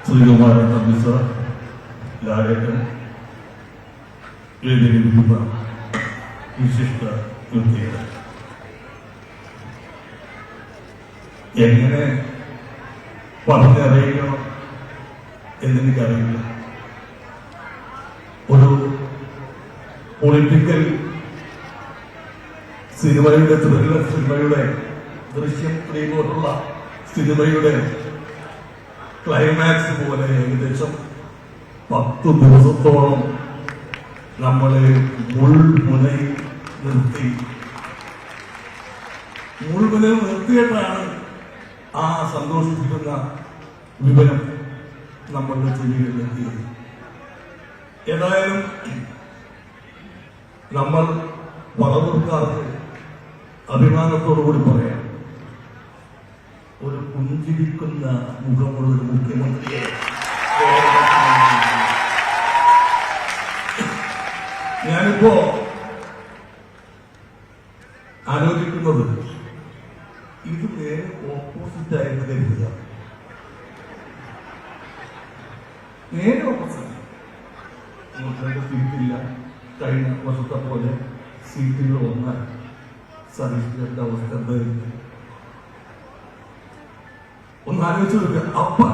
Sreekumaran Thampi sir, ലാലേട്ടൻ, വേദിയിലിരിക്കുന്ന വിശിഷ്ട വ്യക്തികൾ, എങ്ങനെ പറഞ്ഞറിയിക്കണം എന്നെനിക്കറിയില്ല. ഒരു പൊളിറ്റിക്കൽ സിനിമയുടെ ത്രില്ലർ സിനിമയുടെ ദൃശ്യം ത്രീപോലുള്ള സിനിമയുടെ ക്ലൈമാക്സ് പോലെ ഏകദേശം 10 ദിവസത്തോളം നമ്മളെ മുൾമുനയിൽ നിർത്തിയിട്ടാണ് ആ സന്തോഷിപ്പിക്കുന്ന വിവരം നമ്മളുടെ ചെവികളിലെത്തിയത്. ഏതായാലും നമ്മൾ വളർത്താർക്ക് അഭിമാനത്തോടുകൂടി പറയാം, ഒരു പുഞ്ചിരിക്കുന്ന മുഖമുള്ള ഒരു മുഖ്യമന്ത്രിയെ ഞാനിപ്പോ ആലോചിക്കുന്നത് ഇത് നേരെ ഓപ്പോസിറ്റ് ആയിട്ട് കരുതുക. നേരെ ഓപ്പോസിറ്റ്. സീറ്റില്ല, കഴിഞ്ഞ വർഷത്തെ പോലെ സീറ്റുകൾ വന്നാൽ സതീഷിന്റെ അവസ്ഥ എന്തായിരിക്കും ഒന്ന് ആലോചിച്ച് നോക്കുക. അപ്പൊ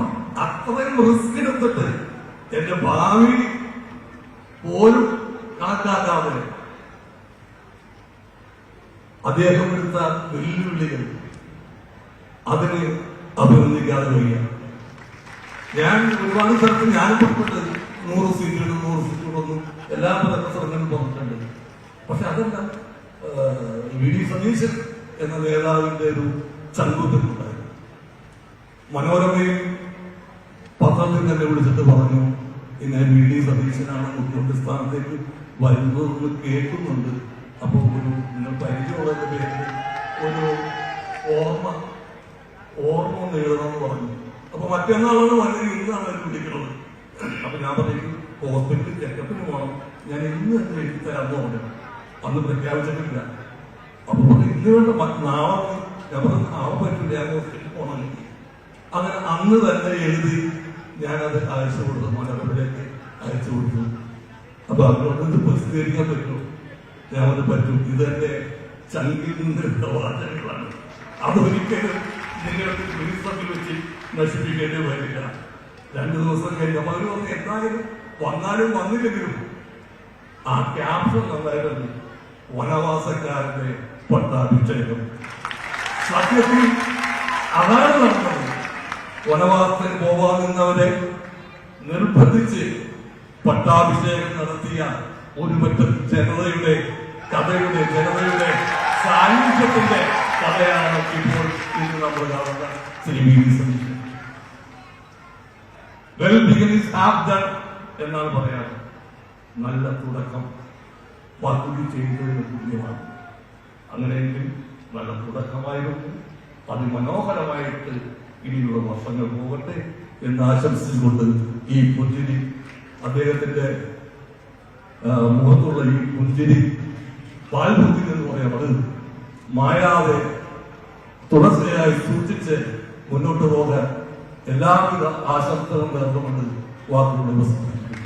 അത്രയും റിസ്ക് എടുത്തിട്ട് എന്റെ ഭാവി പോലും കണക്കാക്കാതെ അദ്ദേഹം എടുത്ത വെല്ലുവിളികൾ അതിന് അഭിനന്ദിക്കാതെ വയ്യ. ഞാൻ ഒരുപാട് സ്ഥലത്ത് ഞാനും പുറപ്പെട്ടത് 100 സീറ്റുകളൊന്നും എല്ലാ സ്ഥലങ്ങളിലും പറഞ്ഞിട്ടുണ്ട്. പക്ഷെ അതെല്ലാം വി.ഡി. സതീശൻ എന്ന നേതാവിന്റെ ഒരു ചങ്കുത്തുണ്ടായിരുന്നു. മനോരമയിൽ പത്രത്തിൽ തന്നെ വിളിച്ചിട്ട് പറഞ്ഞു, ഇങ്ങനെ വി.ഡി. സതീശനാണ് മുഖ്യമന്ത്രി സ്ഥാനത്തേക്ക് വരുന്നതെന്ന് കേൾക്കുന്നുണ്ട്. അപ്പൊ ഒരു നിങ്ങൾ പരിചയമുള്ളതിന്റെ പേരിൽ ഒരു ഓർമ്മ നേടണമെന്ന് പറഞ്ഞു. അപ്പൊ മറ്റന്നാളാണ് വന്നത്, ഇന്നാണ് അവർ വിളിക്കുന്നത്. അപ്പൊ ഞാൻ പറഞ്ഞു ഹോസ്പിറ്റലിൽ ചെക്കപ്പിന് പോകണം, ഞാൻ ഇന്ന് തന്നെ എഴുതി തരാമെന്ന് പറഞ്ഞു. അന്ന് പ്രഖ്യാപിച്ചിട്ടില്ല. അപ്പൊ ഇന്ന് വേണ്ട നാളെ, ഞാൻ പറഞ്ഞു നാളെ പറ്റില്ല, ഞാൻ ഹോസ്പിറ്റലിൽ പോകണമെങ്കിൽ. അങ്ങനെ അന്ന് തന്നെ എഴുതി ഞാനത് അയച്ചു കൊടുത്തു, മനോരമയിലേക്ക് അയച്ചു കൊടുത്തു. അപ്പൊ അതുകൊണ്ട് ഇത് പ്രസിദ്ധീകരിക്കാൻ പറ്റുമോ? ഞാൻ അത് പറ്റും. ഇതെന്റെ ചങ്കിൽ നിന്നെടുത്ത വാചകങ്ങളാണ്. അതൊരിക്കലും നിങ്ങൾക്ക് മിനിസ്റ്ററിൽ വെച്ച് നശിപ്പിക്കേണ്ടി വരില്ല. 2 ദിവസം കഴിഞ്ഞപ്പോൾ അവർ വന്ന് എന്തായാലും വന്നാലും വന്നില്ലെങ്കിലും ആ ക്യാപ്ഷൻ നന്നായിരുന്നു, വനവാസക്കാരന്റെ പട്ടാഭിഷേകം. സത്യത്തിൽ അതാണ് നടന്നത്. വനവാസത്തിന് പോവാൻ നിന്നവരെ നിർബന്ധിച്ച് പട്ടാഭിഷേകം നടത്തിയ ഒരു പറ്റം ജനതയുടെ സാന്നിധ്യത്തിന്റെ കഥയാണ് ഇപ്പോൾ ഇന്ന് നമ്മൾ കാണുന്ന Shri VD. Satheesan. Well begin is half done എന്നാണ് പറയാറ്. നല്ല തുടക്കം പകുതി ചെയ്തതിന് തുല്യമാണ്. അങ്ങനെയെങ്കിൽ നല്ല തുടക്കമായിരുന്നു. അതിമനോഹരമായിട്ട് ഇനിയുള്ള വർഷങ്ങൾ പോകട്ടെ എന്ന് ആശംസിച്ചുകൊണ്ട് ഈ പുഞ്ചിരി, അദ്ദേഹത്തിന്റെ മുഖത്തുള്ള ഈ പുഞ്ചിരി, പാൽപുഞ്ചിരി എന്ന് പറയാം, അത് മായാതെ തുടർച്ചയായി സൂക്ഷിച്ച് മുന്നോട്ട് പോകാൻ എല്ലാവിധ ആശംസകളും നേർന്നുകൊണ്ട് വാക്കുകൾ ഉപസ്ഥാപിക്കുന്നു.